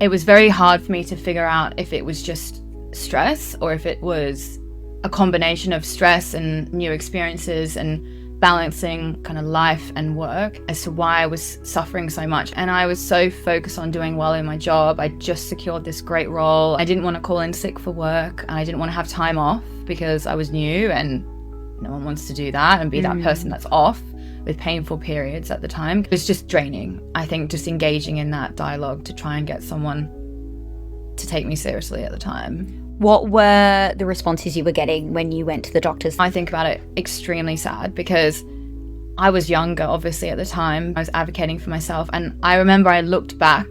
It was very hard for me to figure out if it was just stress or if it was a combination of stress and new experiences and balancing kind of life and work as to why I was suffering so much. And I was so focused on doing well in my job. I just secured this great role. I didn't want to call in sick for work, and I didn't want to have time off because I was new, and no one wants to do that and be that person that's off with painful periods at the time. It was just draining. I think just engaging in that dialogue to try and get someone to take me seriously at the time. What were the responses you were getting when you went to the doctors? I think about it extremely sad because I was younger, obviously, at the time. I was advocating for myself. And I remember I looked back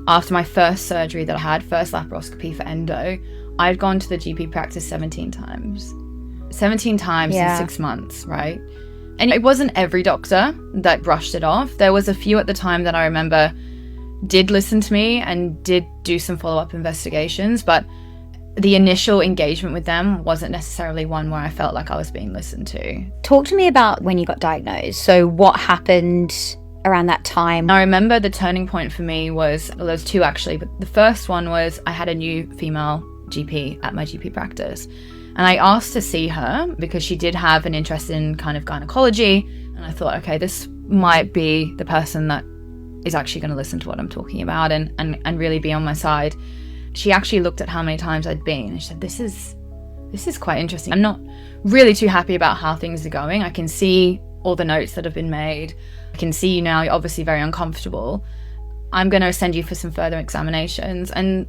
after my first surgery that I had, first laparoscopy for endo. I'd gone to the GP practice 17 times. 17 times in 6 months, right? And it wasn't every doctor that brushed it off. There was a few at the time that I remember did listen to me and did do some follow-up investigations, but the initial engagement with them wasn't necessarily one where I felt like I was being listened to. Talk to me about when you got diagnosed. So what happened around that time? I remember the turning point for me was, well, there's two actually, but the first one was I had a new female GP at my GP practice. And I asked to see her because she did have an interest in kind of gynecology. And I thought, okay, this might be the person that is actually going to listen to what I'm talking about and really be on my side. She actually looked at how many times I'd been and she said, this is quite interesting. I'm not really too happy about how things are going. I can see all the notes that have been made. I can see you now, you're obviously very uncomfortable. I'm going to send you for some further examinations. And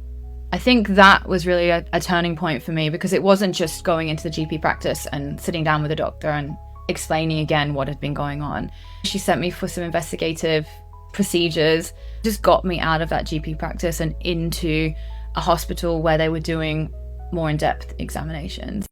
I think that was really a turning point for me, because it wasn't just going into the GP practice and sitting down with a doctor and explaining again what had been going on. She sent me for some investigative procedures, just got me out of that GP practice and into a hospital where they were doing more in-depth examinations.